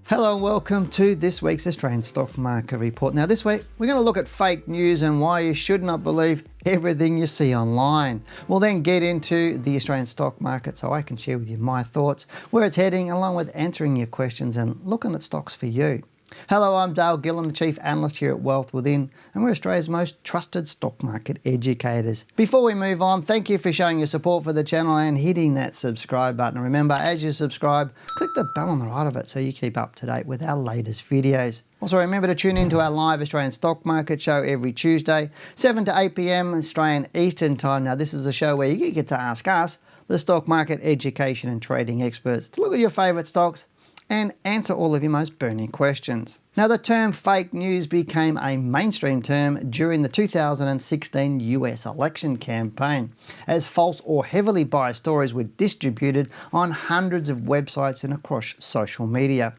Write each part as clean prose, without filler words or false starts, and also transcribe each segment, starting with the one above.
Hello and welcome to this week's Australian Stock Market Report. Now this week we're going to look at fake news and why you should not believe everything you see online. We'll then get into the Australian stock market so I can share with you my thoughts, where it's heading, along with answering your questions and looking at stocks for you. Hello, I'm Dale Gillham, the Chief Analyst here at Wealth Within, and we're Australia's most trusted stock market educators. Before we move on, thank you for showing your support for the channel and hitting that subscribe button. Remember, as you subscribe, click the bell on the right of it so you keep up to date with our latest videos. Also, remember to tune into our live Australian stock market show every Tuesday, 7 to 8 p.m. Australian Eastern Time. Now, this is a show where you get to ask us, the stock market education and trading experts, to look at your favourite stocks and answer all of your most burning questions. Now, the term fake news became a mainstream term during the 2016 US election campaign, as false or heavily biased stories were distributed on hundreds of websites and across social media.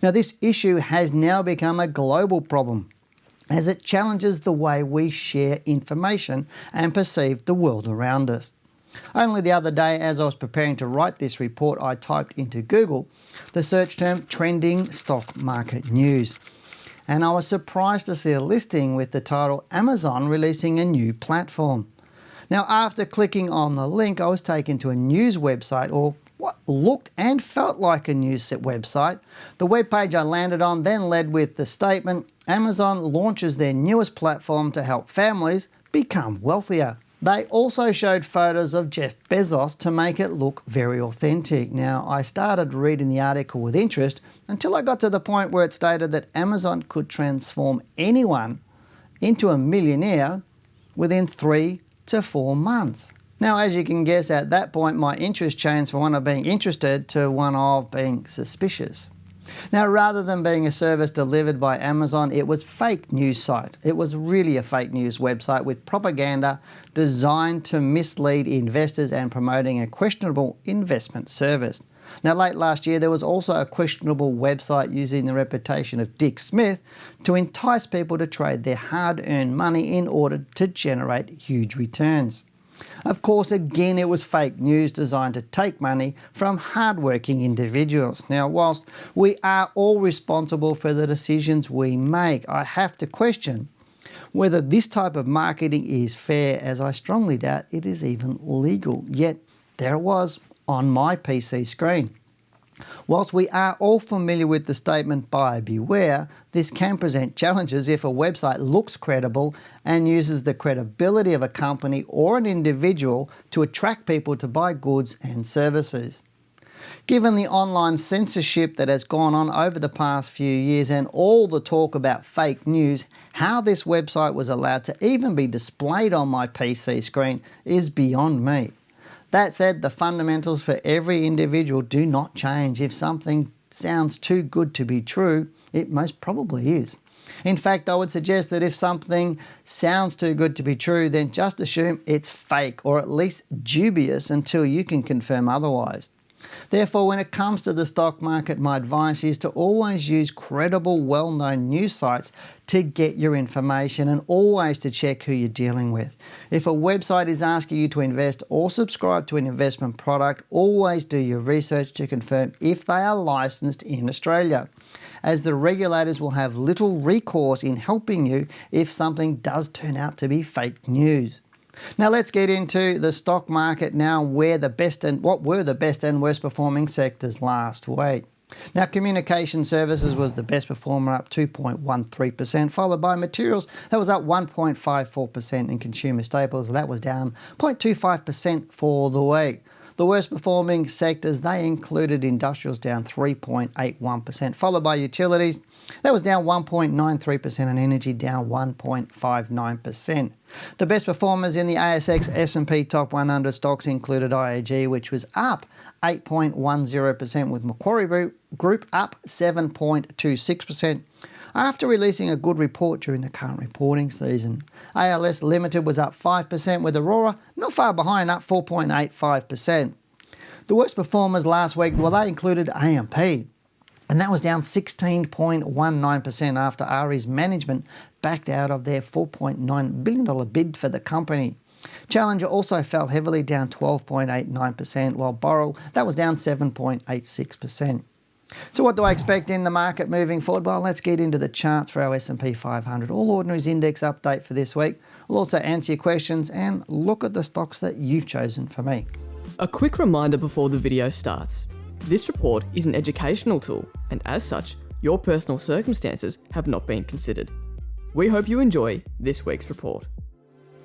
Now, this issue has now become a global problem, as it challenges the way we share information and perceive the world around us. Only the other day, as I was preparing to write this report, I typed into Google the search term trending stock market news. And I was surprised to see a listing with the title Amazon releasing a new platform. Now, after clicking on the link, I was taken to a news website, or what looked and felt like a news website. The web page I landed on then led with the statement, Amazon launches their newest platform to help families become wealthier. They also showed photos of Jeff Bezos to make it look very authentic. Now, I started reading the article with interest until I got to the point where it stated that Amazon could transform anyone into a millionaire within 3 to 4 months. Now, as you can guess, at that point, my interest changed from one of being interested to one of being suspicious. Now, rather than being a service delivered by Amazon, it was a fake news site. It was really a fake news website with propaganda designed to mislead investors and promoting a questionable investment service. Now, late last year, there was also a questionable website using the reputation of Dick Smith to entice people to trade their hard-earned money in order to generate huge returns. Of course, again, it was fake news designed to take money from hardworking individuals. Now, whilst we are all responsible for the decisions we make, I have to question whether this type of marketing is fair, as I strongly doubt it is even legal. Yet, there it was on my PC screen. Whilst we are all familiar with the statement buyer beware, this can present challenges if a website looks credible and uses the credibility of a company or an individual to attract people to buy goods and services. Given the online censorship that has gone on over the past few years and all the talk about fake news, how this website was allowed to even be displayed on my PC screen is beyond me. That said, the fundamentals for every individual do not change. If something sounds too good to be true, it most probably is. In fact, I would suggest that if something sounds too good to be true, then just assume it's fake or at least dubious until you can confirm otherwise. Therefore, when it comes to the stock market, my advice is to always use credible, well-known news sites to get your information and always to check who you're dealing with. If a website is asking you to invest or subscribe to an investment product, always do your research to confirm if they are licensed in Australia, as the regulators will have little recourse in helping you if something does turn out to be fake news. Now let's get into the stock market now, what were the best and worst performing sectors last week. Now, communication services was the best performer, up 2.13%, followed by materials, that was up 1.54%, and consumer staples, that was down 0.25% for the week. The worst performing sectors, they included industrials, down 3.81%, followed by utilities, that was down 1.93%, and energy down 1.59%. The best performers in the ASX S&P Top 100 stocks included IAG, which was up 8.10%, with Macquarie Group up 7.26%. After releasing a good report during the current reporting season. ALS Limited was up 5%, with Aurora not far behind, up 4.85%. The worst performers last week, well, they included AMP, and that was down 16.19% after RE's management backed out of their $4.9 billion bid for the company. Challenger also fell heavily, down 12.89%, while Boral, that was down 7.86%. So what do I expect in the market moving forward? Well, let's get into the charts for our S&P 500 All Ordinaries Index update for this week. We'll also answer your questions and look at the stocks that you've chosen for me. A quick reminder before the video starts. This report is an educational tool, and as such, your personal circumstances have not been considered. We hope you enjoy this week's report.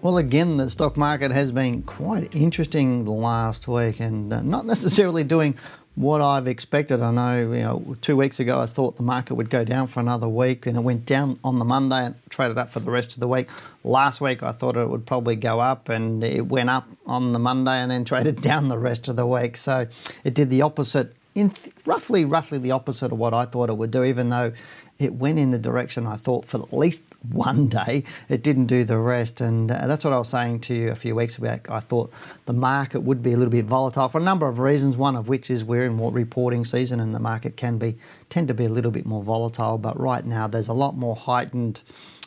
Well, again, the stock market has been quite interesting the last week and not necessarily doing what I've expected. I know, 2 weeks ago I thought the market would go down for another week, and it went down on the Monday and traded up for the rest of the week. Last week I thought it would probably go up, and it went up on the Monday and then traded down the rest of the week. So it did the opposite, roughly the opposite of what I thought it would do, even though it went in the direction I thought for at least one day. It didn't do the rest, and that's what I was saying to you a few weeks ago. I thought the market would be a little bit volatile for a number of reasons, one of which is we're in reporting season and the market tend to be a little bit more volatile, but right now there's a lot more heightened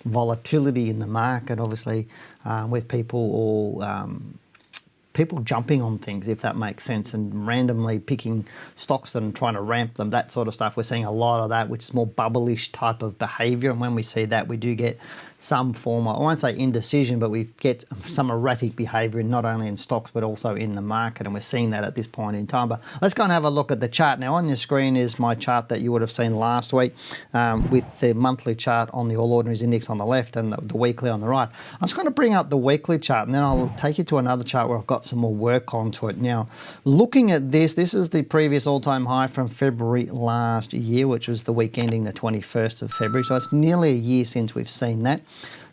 volatility in the market, obviously, with people jumping on things, if that makes sense, and randomly picking stocks and trying to ramp them, that sort of stuff. We're seeing a lot of that, which is more bubblish type of behavior. And when we see that, we do get some form of, I won't say indecision, but we get some erratic behavior, not only in stocks, but also in the market. And we're seeing that at this point in time. But let's go and have a look at the chart. Now, on your screen is my chart that you would have seen last week, with the monthly chart on the All Ordinaries Index on the left and the weekly on the right. I'm just going to bring up the weekly chart, and then I'll take you to another chart where I've got some more work onto it. Now, looking at this is the previous all-time high from February last year, which was the week ending the 21st of February. So it's nearly a year since we've seen that.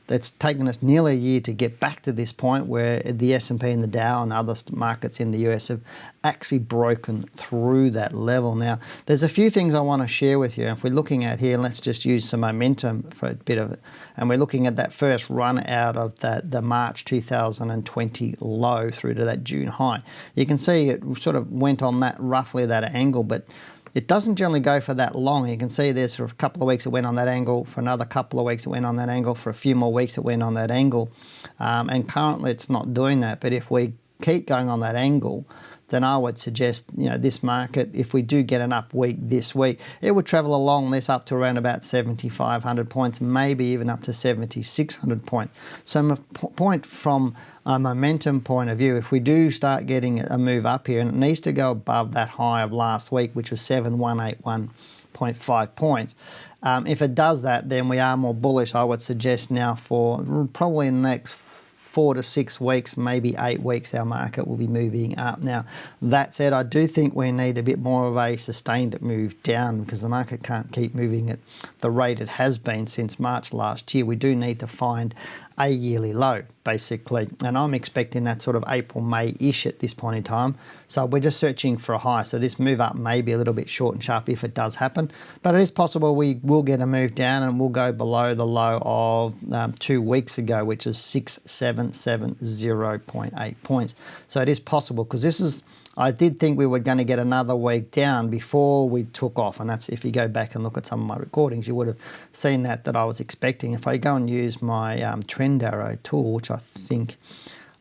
It's taken us nearly a year to get back to this point where the S&P and the Dow and other markets in the US have actually broken through that level. Now, there's a few things I want to share with you. If we're looking at here, let's just use some momentum for a bit of it. And we're looking at that first run out of the March 2020 low through to that June high. You can see it sort of went on that roughly that angle, but it doesn't generally go for that long. You can see there's for a couple of weeks it went on that angle, for another couple of weeks it went on that angle, for a few more weeks it went on that angle, and currently it's not doing that. But if we keep going on that angle, then I would suggest, this market, if we do get an up week this week, it would travel along this up to around about 7,500 points, maybe even up to 7,600 points. So my point from a momentum point of view, if we do start getting a move up here, and it needs to go above that high of last week, which was 7,181.5 points. If it does that, then we are more bullish, I would suggest now, for probably in the next 4 to 6 weeks, maybe 8 weeks, our market will be moving up. Now, that said, I do think we need a bit more of a sustained move down, because the market can't keep moving at the rate it has been since March last year. We do need to find a yearly low, basically, and I'm expecting that sort of April, May-ish at this point in time. So we're just searching for a high. So this move up may be a little bit short and sharp if it does happen, but it is possible we will get a move down and we'll go below the low of 2 weeks ago, which is 6,770.8 points. So it is possible, because I did think we were going to get another week down before we took off, and that's, if you go back and look at some of my recordings, you would have seen that I was expecting. If I go and use my trend arrow tool, which I think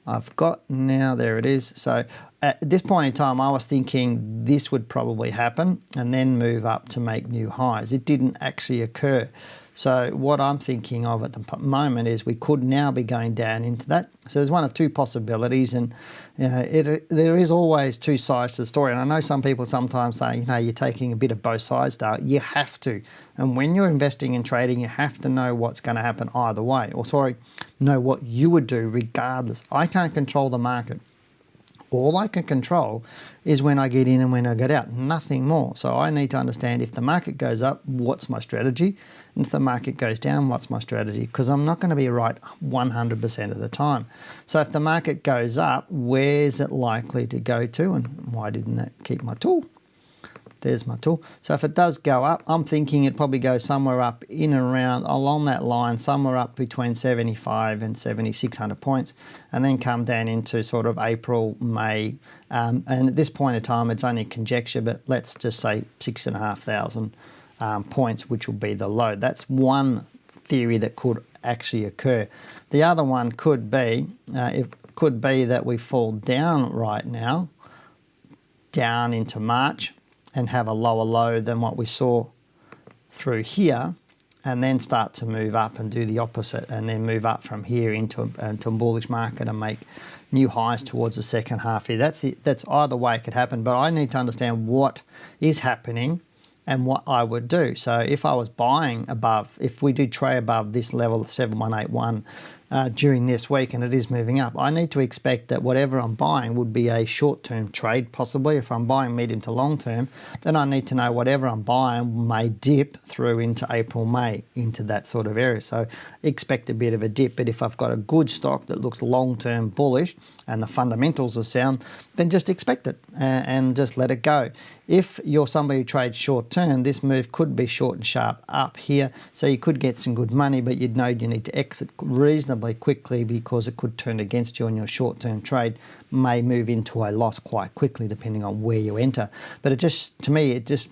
I've got now, there it is. So at this point in time, I was thinking this would probably happen and then move up to make new highs. It didn't actually occur. So what I'm thinking of at the moment is we could now be going down into that. So there's one of two possibilities, and there is always two sides to the story. And I know some people sometimes say, you're taking a bit of both sides, Dale. You have to. And when you're investing in trading, you have to know what's going to happen either way. Know what you would do regardless. I can't control the market. All I can control is when I get in and when I get out, nothing more. So I need to understand, if the market goes up, what's my strategy? And if the market goes down, what's my strategy? Because I'm not going to be right 100% of the time. So if the market goes up, where's it likely to go to? And why didn't that keep my tool? There's my tool. So if it does go up, I'm thinking it probably goes somewhere up in and around along that line, somewhere up between 75 and 7,600 points, and then come down into sort of April, May. And at this point in time, it's only conjecture, but let's just say 6,500 points, which will be the low. That's one theory that could actually occur. The other one could be, that we fall down right now, down into March, and have a lower low than what we saw through here, and then start to move up and do the opposite, and then move up from here into a bullish market and make new highs towards the second half here. That's it. That's either way it could happen, but I need to understand what is happening and what I would do. So if I was buying above, if we do trade above this level of 7181 during this week and it is moving up, I need to expect that whatever I'm buying would be a short-term trade possibly. If I'm buying medium to long-term, then I need to know whatever I'm buying may dip through into April, May, into that sort of area. So expect a bit of a dip, but if I've got a good stock that looks long-term bullish and the fundamentals are sound, then just expect it and just let it go. If you're somebody who trades short-term, this move could be short and sharp up here, so you could get some good money, but you'd know you need to exit reasonably quickly because it could turn against you, and your short-term trade may move into a loss quite quickly depending on where you enter. But it just, to me, it just,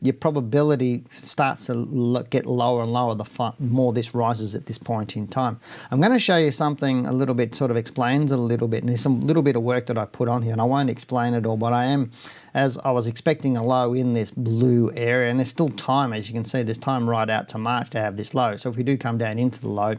your probability starts to get lower and lower the more this rises at this point in time. I'm going to show you something a little bit, sort of explains a little bit, and there's some little bit of work that I put on here, and I won't explain it all, but I am, as I was expecting a low in this blue area, and there's still time, as you can see, there's time right out to March to have this low. So if we do come down into the low,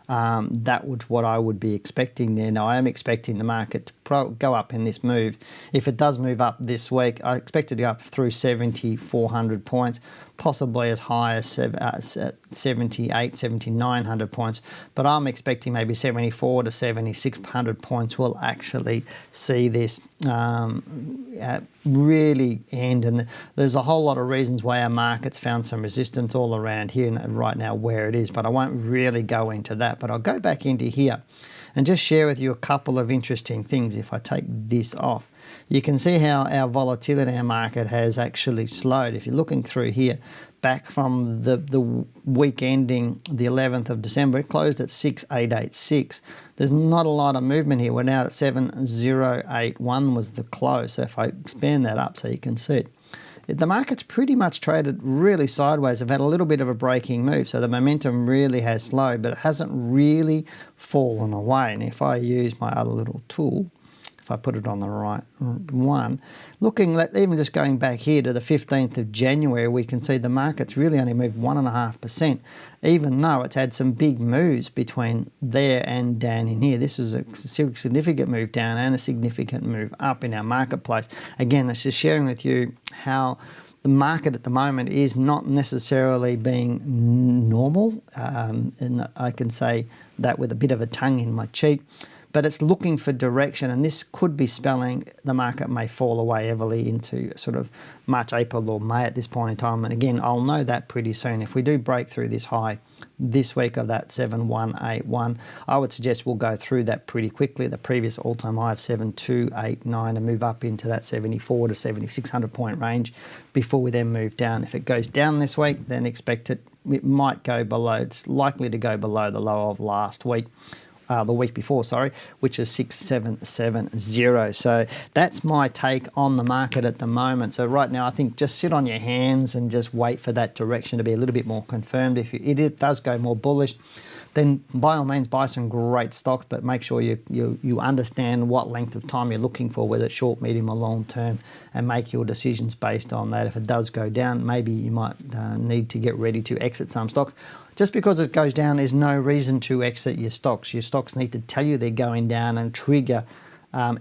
that would what I would be expecting there. Now I am expecting the market to go up in this move. If it does move up this week, I expect it to go up through 7,400 points, possibly as high as 78, 7,900 points. But I'm expecting maybe 74 to 7,600 points will actually see this really end. And there's a whole lot of reasons why our market's found some resistance all around here and right now where it is, but I won't really go into that. But I'll go back into here and just share with you a couple of interesting things. If I take this off, you can see how our volatility in our market has actually slowed. If you're looking through here, back from the week ending the 11th of December, it closed at 6,886. There's not a lot of movement here. We're now at 7,081 was the close. So if I expand that up so you can see it, the market's pretty much traded really sideways. I've had a little bit of a breaking move, so the momentum really has slowed, but it hasn't really fallen away. And if I use my other little tool, if I put it on the right one, looking at even just going back here to the 15th of January, we can see the market's really only moved 1.5%, even though it's had some big moves between there and down in here. This is a significant move down and a significant move up in our marketplace. Again, it's just sharing with you how the market at the moment is not necessarily being normal, and I can say that with a bit of a tongue in my cheek. But it's looking for direction, and this could be spelling the market may fall away heavily into sort of March, April or May at this point in time. And again, I'll know that pretty soon. If we do break through this high this week of that 7181, I would suggest we'll go through that pretty quickly, the previous all-time high of 7289, and move up into that 74 to 7600 point range before we then move down. If it goes down this week, then expect it might go below, it's likely to go below the low of last week. The week before, sorry, which is 6770. So that's my take on the market at the moment. So right now, I think just sit on your hands and just wait for that direction to be a little bit more confirmed. If it does go more bullish, then by all means buy some great stocks, but make sure you understand what length of time you're looking for, whether it's short, medium or long term, and make your decisions based on that. If it does go down, maybe you might need to get ready to exit some stocks. Just because it goes down is no reason to exit your stocks. Your stocks need to tell you they're going down and trigger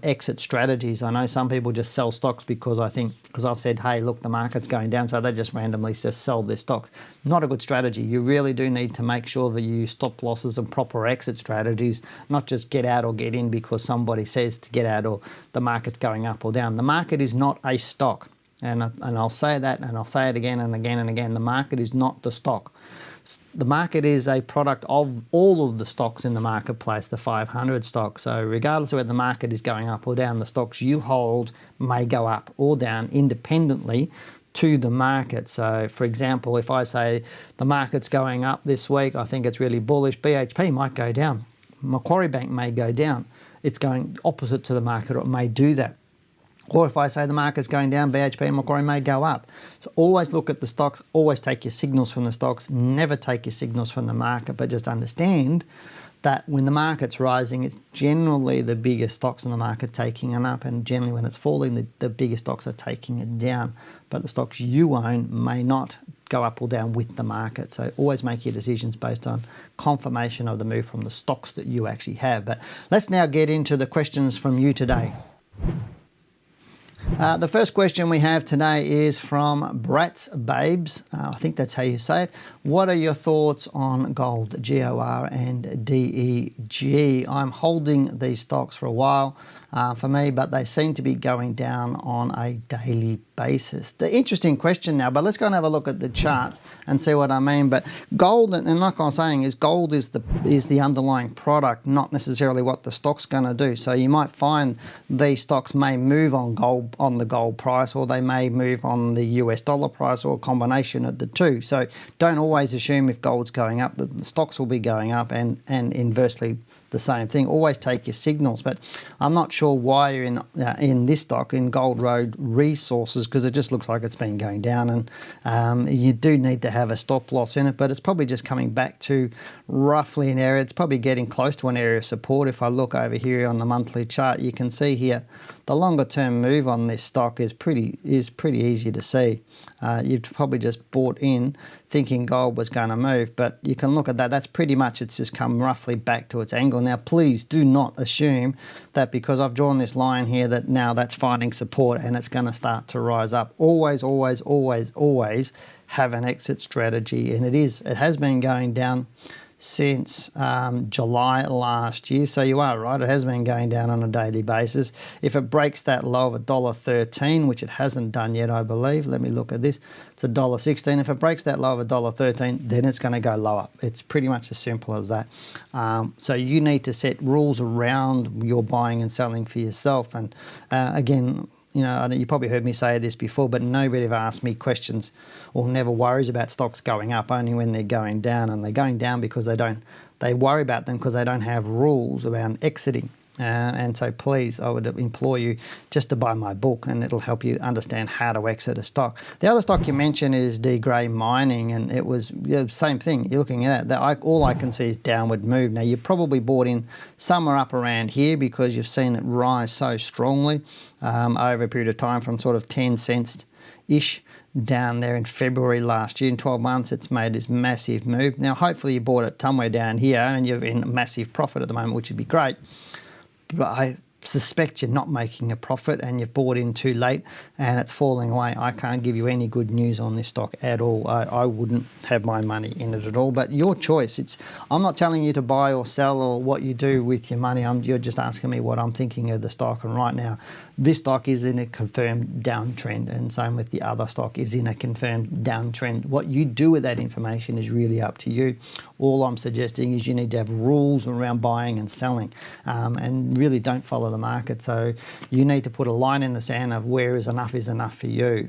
exit strategies. I know some people just sell stocks because I've said, hey, look, the market's going down, so they just randomly just sell their stocks. Not a good strategy. You really do need to make sure that you use stop losses and proper exit strategies, not just get out or get in because somebody says to get out or the market's going up or down. The market is not a stock. And I'll say that, and I'll say it again and again and again. The market is not the stock. The market is a product of all of the stocks in the marketplace, the 500 stocks. So regardless of whether the market is going up or down, the stocks you hold may go up or down independently to the market. So for example, if I say the market's going up this week, I think it's really bullish, BHP might go down. Macquarie Bank may go down. It's going opposite to the market, or it may do that. Or if I say the market's going down, BHP and Macquarie may go up. So always look at the stocks, always take your signals from the stocks, never take your signals from the market, but just understand that when the market's rising, it's generally the biggest stocks in the market taking it up, and generally when it's falling, the bigger stocks are taking it down. But the stocks you own may not go up or down with the market. So always make your decisions based on confirmation of the move from the stocks that you actually have. But let's now get into the questions from you today. The first question we have today is from Bratz Babes. I think that's how you say it. What are your thoughts on gold, GOR and DEG? I'm holding these stocks for a while for me, but they seem to be going down on a daily basis. The interesting question now, but let's go and have a look at the charts and see what I mean. But gold, and like I was saying, is gold is the underlying product, not necessarily what the stock's going to do. So you might find these stocks may move on gold, on the gold price, or they may move on the US dollar price, or a combination of the two. So don't always assume if gold's going up that the stocks will be going up, and inversely the same thing. Always take your signals. But I'm not sure why you're in this stock, in Gold Road Resources, because it just looks like it's been going down, and you do need to have a stop loss in it, but it's probably just coming back to roughly an area. It's probably getting close to an area of support. If I look over here on the monthly chart, you can see here the longer term move on this stock is pretty easy to see. You've probably just bought in thinking gold was going to move, but you can look at that. That's pretty much, it's just come roughly back to its angle. Now, please do not assume that because I've drawn this line here that now that's finding support and it's going to start to rise up. Always, always, always, always have an exit strategy, and it has been going down since July last year. So you are right, it has been going down on a daily basis. If it breaks that low of $1.13, which it hasn't done yet, I believe, let me look at this, it's $1.16. If it breaks that low of $1.13, then it's going to go lower. It's pretty much as simple as that. So you need to set rules around your buying and selling for yourself. And again, you know, you probably heard me say this before, but nobody ever asks me questions or never worries about stocks going up, only when they're going down. And they're going down because they worry about them because they don't have rules around exiting. And so please, I would implore you just to buy my book, and it'll help you understand how to exit a stock. The other stock you mentioned is De Grey Mining, and it was the same thing. You're looking at that. All I can see is downward move. Now, you probably bought in somewhere up around here because you've seen it rise so strongly over a period of time from sort of 10 cents-ish down there in February last year. In 12 months, it's made this massive move. Now, hopefully you bought it somewhere down here and you're in massive profit at the moment, which would be great. But I suspect you're not making a profit and you've bought in too late and it's falling away. I can't give you any good news on this stock at all. I wouldn't have my money in it at all, but your choice. I'm not telling you to buy or sell or what you do with your money. You're just asking me what I'm thinking of the stock, and right now this stock is in a confirmed downtrend, and same with the other stock is in a confirmed downtrend. What you do with that information is really up to you. All I'm suggesting is you need to have rules around buying and selling, and really don't follow the market. So you need to put a line in the sand of where is enough for you,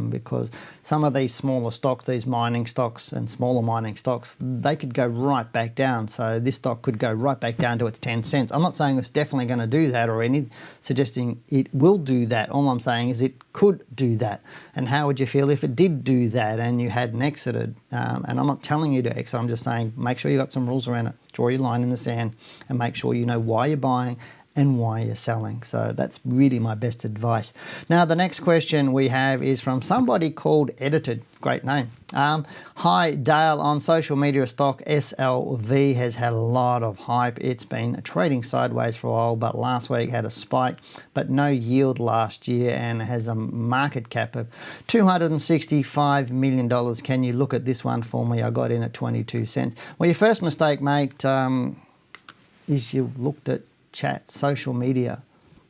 because some of these smaller stocks, these mining stocks and smaller mining stocks, they could go right back down. So this stock could go right back down to its 10 cents. I'm not saying it's definitely going to do that or any suggesting it will do that. All I'm saying is it could do that. And how would you feel if it did do that and you hadn't exited? And I'm not telling you to exit. I'm just saying make sure you got some rules around it. Draw your line in the sand and make sure you know why you're buying and why you're selling. So that's really my best advice. Now, the next question we have is from somebody called Edited. Great name. Hi, Dale. On social media, stock SLV has had a lot of hype. It's been trading sideways for a while, but last week had a spike, but no yield last year, and has a market cap of $265 million. Can you look at this one for me? I got in at 22 cents. Well, your first mistake, mate, is you looked at chat, social media.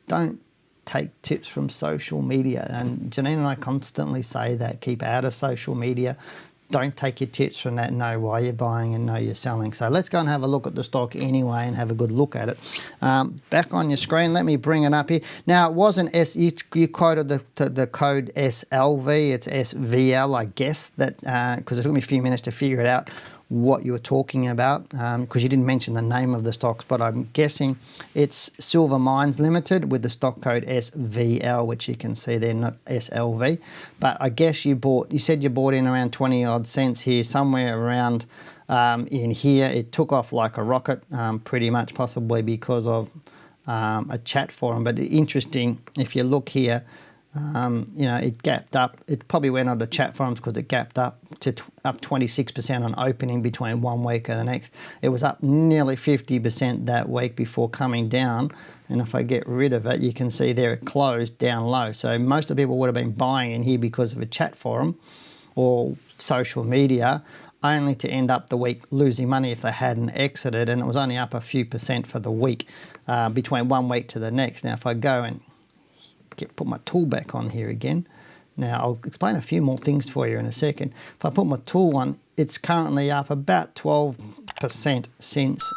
Don't take tips from social media. And Janine and I constantly say that. Keep out of social media. Don't take your tips from that. Know why you're buying and know you're selling. So let's go and have a look at the stock anyway and have a good look at it. Back on your screen, let me bring it up here. Now, it wasn't you quoted the code SLV. It's SVL, I guess, that because it took me a few minutes to figure it out what you were talking about, because you didn't mention the name of the stocks, but I'm guessing it's Silver Mines Limited with the stock code SVL, which you can see there, not SLV. But I guess you said you bought in around 20 odd cents here, somewhere around In here, it took off like a rocket, pretty much, possibly because of a chat forum. But interesting, if you look here, it gapped up. It probably went on to chat forums because it gapped up to up 26% on opening between 1 week and the next. It was up nearly 50% that week before coming down. And if I get rid of it, you can see there it closed down low. So most of the people would have been buying in here because of a chat forum or social media, only to end up the week losing money if they hadn't exited. And it was only up a few percent for the week, between 1 week to the next. Now, if I go and put my tool back on here again. Now, I'll explain a few more things for you in a second. If I put my tool on, it's currently up about 12% since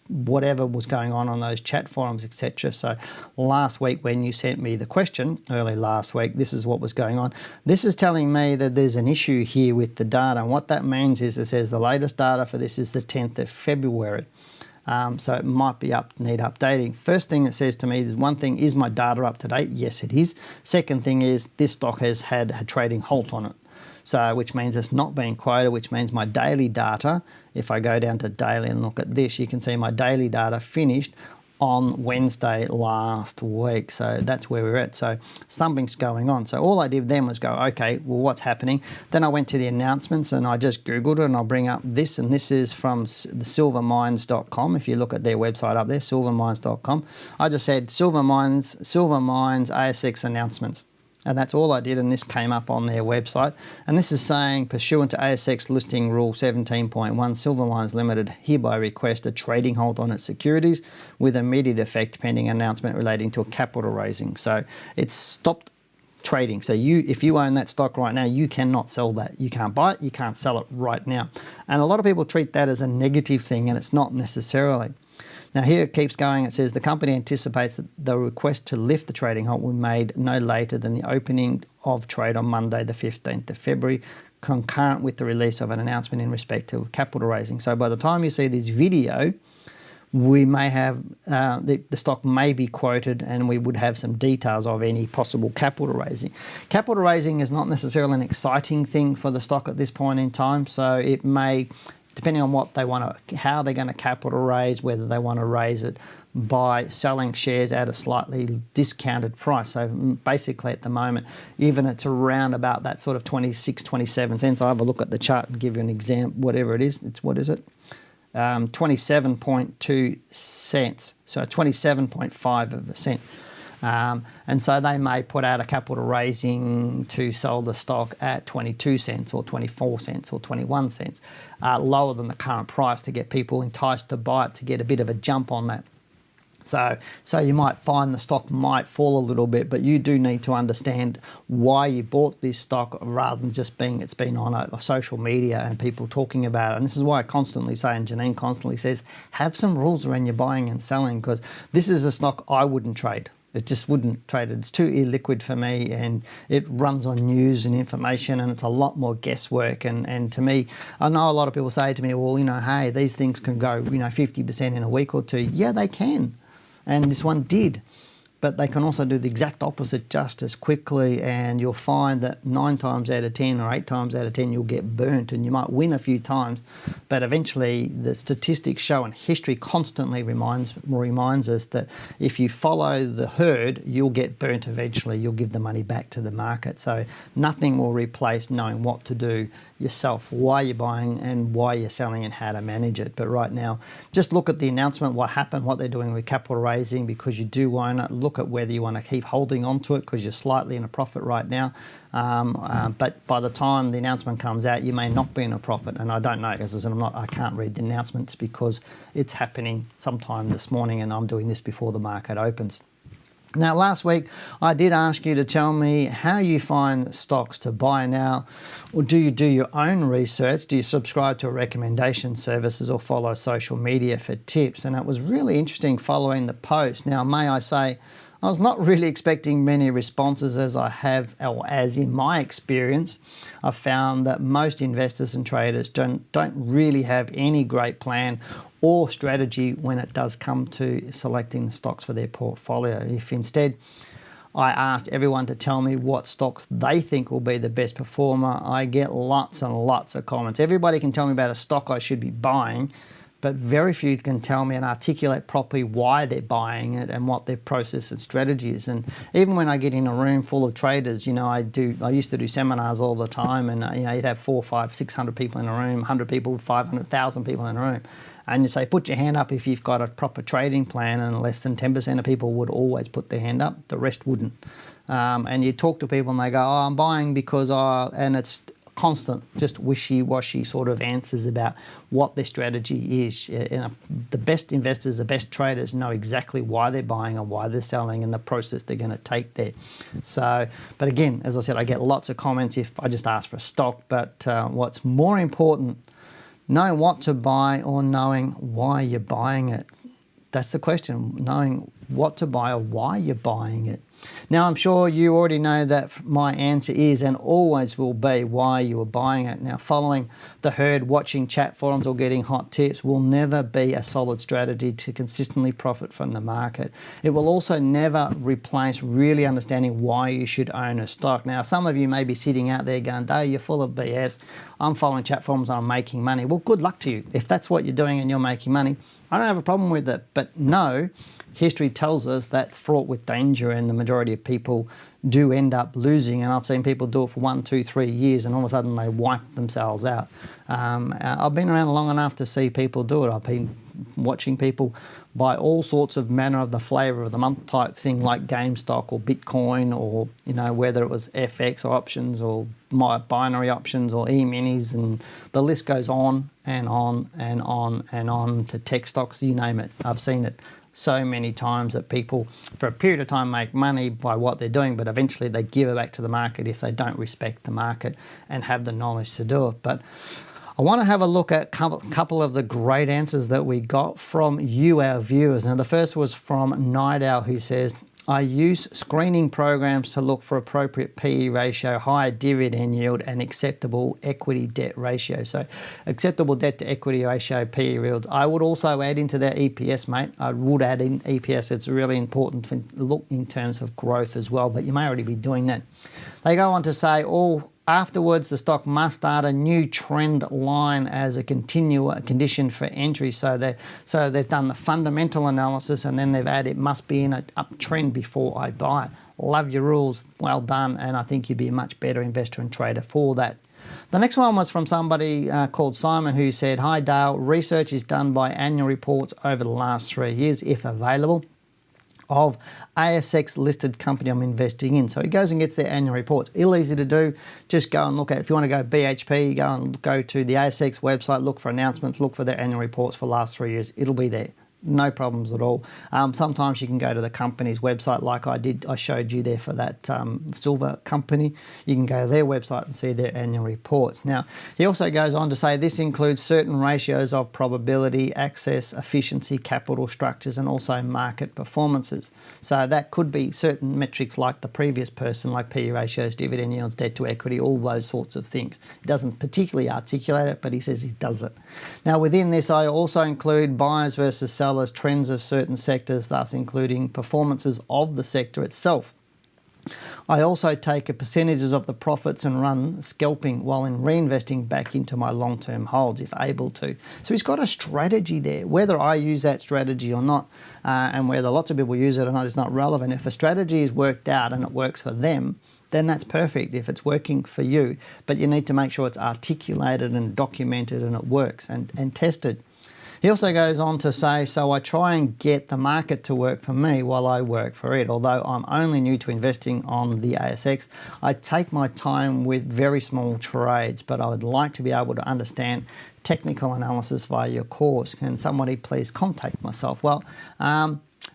whatever was going on those chat forums, etc. So last week when you sent me the question, early last week, this is what was going on. This is telling me that there's an issue here with the data. And what that means is it says the latest data for this is the 10th of February. So it might need updating. First thing it says to me is one thing, is my data up to date? Yes, it is. Second thing is this stock has had a trading halt on it. So which means it's not being quoted, which means my daily data, if I go down to daily and look at this, you can see my daily data finished on Wednesday last week. So that's where we're at. So something's going on. So all I did then was go, okay, well, what's happening? Then I went to the announcements and I just Googled it, and I'll bring up this, and this is from the silvermines.com. If you look at their website up there, silvermines.com, I just said Silver Mines ASX announcements. And that's all I did, and this came up on their website. And this is saying, pursuant to ASX Listing Rule 17.1, Silver Mines Limited hereby request a trading halt on its securities with immediate effect pending announcement relating to a capital raising. So it's stopped trading. So if you own that stock right now, you cannot sell that. You can't buy it, you can't sell it right now. And a lot of people treat that as a negative thing, and it's not necessarily. Now here it keeps going. It says the company anticipates that the request to lift the trading halt will be made no later than the opening of trade on Monday the 15th of February, concurrent with the release of an announcement in respect to capital raising. So by the time you see this video, we may have, the stock may be quoted, and we would have some details of any possible capital raising. Capital raising is not necessarily an exciting thing for the stock at this point in time, so it may, depending on what they want to, how they're going to capital raise, whether they want to raise it by selling shares at a slightly discounted price. So basically at the moment, even it's around about that sort of 26, 27 cents. I'll have a look at the chart and give you an example, whatever it is. It's, what is it? 27.2 cents. So 27.5 of a cent. And so they may put out a capital raising to sell the stock at 22 cents or 24 cents or 21 cents, lower than the current price, to get people enticed to buy it, to get a bit of a jump on that. So you might find the stock might fall a little bit, but you do need to understand why you bought this stock, rather than just being it's been on a social media and people talking about it. And this is why I constantly say, and Janine constantly says, have some rules around your buying and selling, because this is a stock I wouldn't trade. It just wouldn't trade it. It's too illiquid for me, and it runs on news and information, and it's a lot more guesswork. And to me, I know a lot of people say to me, well, hey, these things can go, 50% in a week or two. Yeah, they can. And this one did. But they can also do the exact opposite just as quickly, and you'll find that 9 times out of 10 or 8 times out of 10 you'll get burnt, and you might win a few times, but eventually the statistics show, and history constantly reminds us, that if you follow the herd, you'll get burnt eventually. You'll give the money back to the market. So nothing will replace knowing what to do yourself, why you're buying and why you're selling, and how to manage it. But right now, just look at the announcement, what happened, what they're doing with capital raising, because you do want to look at whether you want to keep holding on to it, because you're slightly in a profit right now. But by the time the announcement comes out, you may not be in a profit. And I don't know, because I can't read the announcements because it's happening sometime this morning, and I'm doing this before the market opens. Now, last week, I did ask you to tell me how you find stocks to buy now. Or do you do your own research? Do you subscribe to recommendation services or follow social media for tips? And it was really interesting following the post. Now, may I say, I was not really expecting many responses, as in my experience, I've found that most investors and traders don't really have any great plan or strategy when it does come to selecting the stocks for their portfolio. If instead I asked everyone to tell me what stocks they think will be the best performer. I get lots and lots of comments. Everybody can tell me about a stock I should be buying, but very few can tell me and articulate properly why they're buying it and what their process and strategy is. And even when I get in a room full of traders, you know, I used to do seminars all the time, and you know, you'd have 400, 500, 600 people in a room, 100 people, 500,000 people in a room. And you say, put your hand up if you've got a proper trading plan, and less than 10% of people would always put their hand up. The rest wouldn't. And you talk to people and they go, oh, I'm buying because and it's constant, just wishy-washy sort of answers about what their strategy is. The best investors, the best traders know exactly why they're buying and why they're selling and the process they're going to take there. So, but again, as I said, I get lots of comments if I just ask for a stock, but what's more important, knowing what to buy or knowing why you're buying it. That's the question, knowing what to buy or why you're buying it. Now, I'm sure you already know that my answer is and always will be why you are buying it. Now, following the herd, watching chat forums or getting hot tips will never be a solid strategy to consistently profit from the market. It will also never replace really understanding why you should own a stock. Now, some of you may be sitting out there going, Dave, you're full of BS. I'm following chat forums and I'm making money. Well, good luck to you. If that's what you're doing and you're making money, I don't have a problem with it. But no, history tells us that's fraught with danger, and the majority of people do end up losing. And I've seen people do it for 1, 2, 3 years, and all of a sudden they wipe themselves out. I've been around long enough to see people do it. I've been watching people buy all sorts of manner of the flavour of the month type thing, like GameStop or Bitcoin, or you know, whether it was FX options or my binary options or E-minis, and the list goes on and on and on and on to tech stocks, you name it. I've seen it so many times that people for a period of time make money by what they're doing, but eventually they give it back to the market if they don't respect the market and have the knowledge to do it. But I want to have a look at a couple of the great answers that we got from you, our viewers. Now, the first was from Night Owl, who says, I use screening programs to look for appropriate PE ratio, higher dividend yield, and acceptable equity debt ratio. So acceptable debt to equity ratio, PE yields. I would also add into that EPS, mate. I would add in EPS. It's really important to look in terms of growth as well, but you may already be doing that. They go on to say, afterwards, the stock must start a new trend line as a condition for entry. So they've done the fundamental analysis, and then they've added it must be in an uptrend before I buy it. Love your rules, well done, and I think you'd be a much better investor and trader for that. The next one was from somebody called Simon, who said, hi Dale, research is done by annual reports over the last 3 years, if available, of ASX listed company I'm investing in. So he goes and gets their annual reports. Real easy to do. Just go and look at, if you want to go BHP, go to the ASX website, look for announcements, look for their annual reports for the last 3 years. It'll be there. No problems at all. Sometimes you can go to the company's website like I did. I showed you there for that silver company. You can go to their website and see their annual reports. Now, he also goes on to say this includes certain ratios of probability, access, efficiency, capital structures, and also market performances. So that could be certain metrics like the previous person, like PE ratios, dividend yields, debt to equity, all those sorts of things. He doesn't particularly articulate it, but he says he does it. Now, within this, I also include buyers versus sellers, trends of certain sectors, thus including performances of the sector itself. I also take a percentages of the profits and run scalping while in reinvesting back into my long-term holds if able to. So he's got a strategy there. Whether I use that strategy or not, and whether lots of people use it or not is not relevant. If a strategy is worked out and it works for them, then that's perfect if it's working for you. But you need to make sure it's articulated and documented and it works and tested. He also goes on to say, so I try and get the market to work for me while I work for it. Although I'm only new to investing on the ASX, I take my time with very small trades, but I would like to be able to understand technical analysis via your course. Can somebody please contact myself? Well,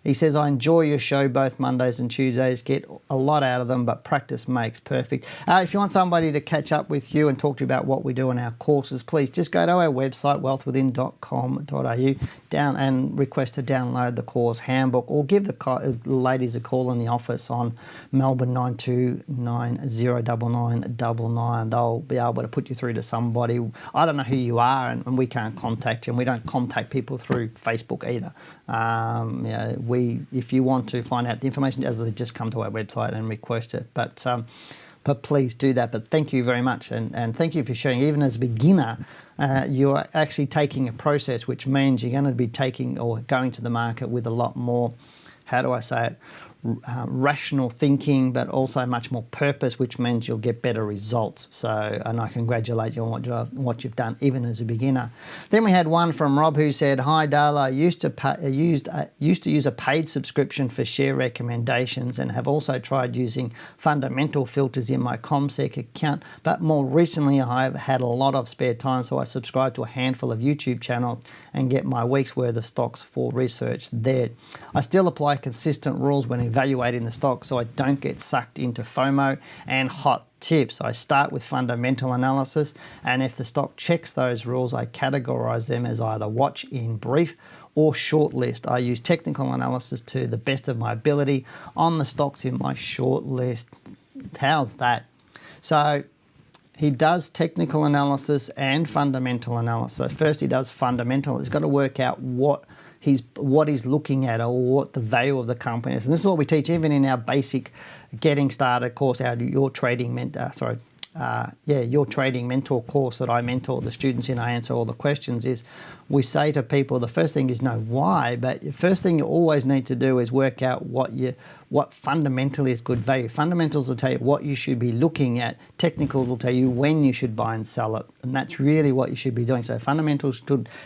he says, I enjoy your show both Mondays and Tuesdays, get a lot out of them, but practice makes perfect. If you want somebody to catch up with you and talk to you about what we do in our courses, please just go to our website, wealthwithin.com.au, down and request to download the course handbook, or give the ladies a call in the office on Melbourne 92909999. They'll be able to put you through to somebody. I don't know who you are, and we can't contact you, and we don't contact people through Facebook either. if you want to find out the information, as I said, just come to our website and request it. But please do that. But thank you very much, and thank you for sharing. Even as a beginner, you're actually taking a process, which means you're going to be taking or going to the market with a lot more, how do I say it, rational thinking, but also much more purpose, which means you'll get better results. So, and I congratulate you on what you've done, even as a beginner. Then we had one from Rob who said, "Hi Dale, I used to use a paid subscription for share recommendations, and have also tried using fundamental filters in my ComSec account, but more recently I have had a lot of spare time, so I subscribe to a handful of YouTube channels and get my week's worth of stocks for research there. I still apply consistent rules when evaluating the stock, so I don't get sucked into FOMO and hot tips. I start with fundamental analysis, and if the stock checks those rules, I categorize them as either watch in brief or short list. I use technical analysis to the best of my ability on the stocks in my short list." How's that? So he does technical analysis and fundamental analysis. So first he does fundamental. He's got to work out what he's looking at, or what the value of the company is. And this is what we teach even in our basic getting started course, your trading mentor course that I mentor the students in. I answer all the questions. Is we say to people, the first thing is know why, but the first thing you always need to do is work out what fundamentally is good value. Fundamentals will tell you what you should be looking at. Technicals will tell you when you should buy and sell it, and that's really what you should be doing. So fundamentals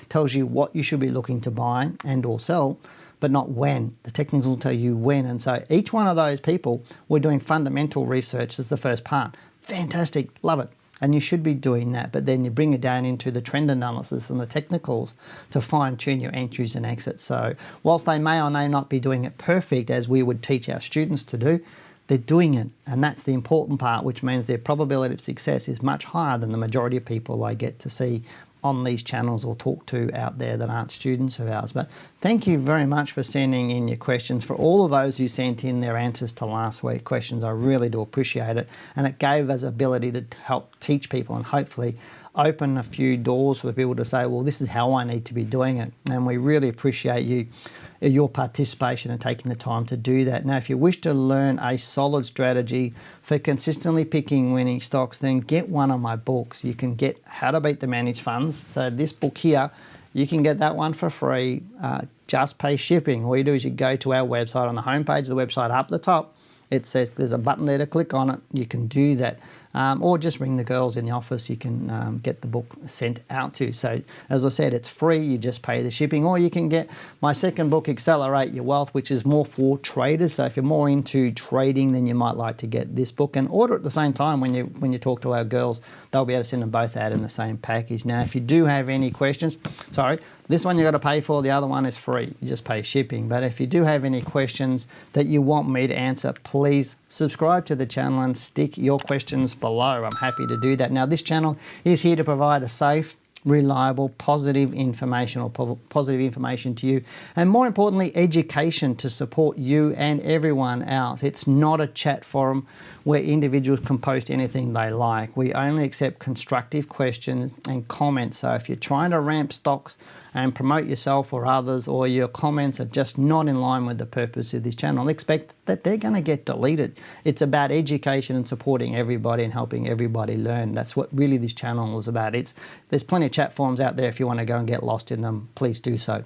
tells you what you should be looking to buy and or sell, but not when. The technicals will tell you when. And so each one of those people, we're doing fundamental research as the first part. Fantastic, love it. And you should be doing that, but then you bring it down into the trend analysis and the technicals to fine tune your entries and exits. So whilst they may or may not be doing it perfect, as we would teach our students to do, they're doing it. And that's the important part, which means their probability of success is much higher than the majority of people I get to see on these channels or talk to out there that aren't students of ours. But thank you very much for sending in your questions. For all of those who sent in their answers to last week's questions, I really do appreciate it. And it gave us ability to help teach people and hopefully open a few doors for people to say, well, this is how I need to be doing it. And we really appreciate your participation and taking the time to do that. Now, if you wish to learn a solid strategy for consistently picking winning stocks, then get one of my books. You can get How to Beat the Managed Funds. So this book here, you can get that one for free, just pay shipping. All you do is you go to our website. On the homepage of the website up the top, it says there's a button there to click on it. You can do that. Or just ring the girls in the office. You can get the book sent out to you. So as I said, it's free. You just pay the shipping. Or you can get my second book, Accelerate Your Wealth, which is more for traders. So if you're more into trading, then you might like to get this book and order at the same time. When you talk to our girls, they'll be able to send them both out in the same package. Now, if you do have any questions, this one you got to pay for, the other one is free. You just pay shipping. But if you do have any questions that you want me to answer, please subscribe to the channel and stick your questions below. I'm happy to do that. Now, this channel is here to provide a safe, reliable, positive information to you, and more importantly, education to support you and everyone else. It's not a chat forum where individuals can post anything they like. We only accept constructive questions and comments. So if you're trying to ramp stocks and promote yourself or others, or your comments are just not in line with the purpose of this channel, expect that they're going to get deleted. It's about education and supporting everybody and helping everybody learn. That's what really this channel is about. There's plenty of chat forums out there. If you want to go and get lost in them, please do so.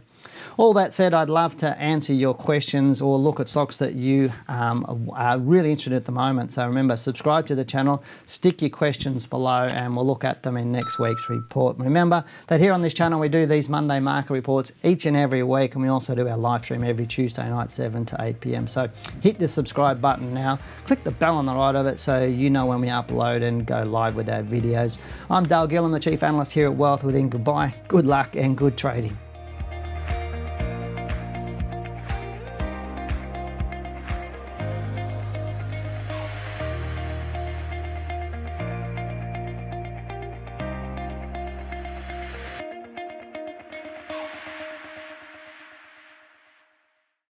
All that said, I'd love to answer your questions or look at stocks that you are really interested in at the moment. So remember, subscribe to the channel, stick your questions below, and we'll look at them in next week's report. Remember that here on this channel, we do these Monday market reports each and every week, and we also do our live stream every Tuesday night, 7 to 8 p.m. So hit the subscribe button now, click the bell on the right of it so you know when we upload and go live with our videos. I'm Dale Gillham, the Chief Analyst here at Wealth Within. Goodbye, good luck, and good trading.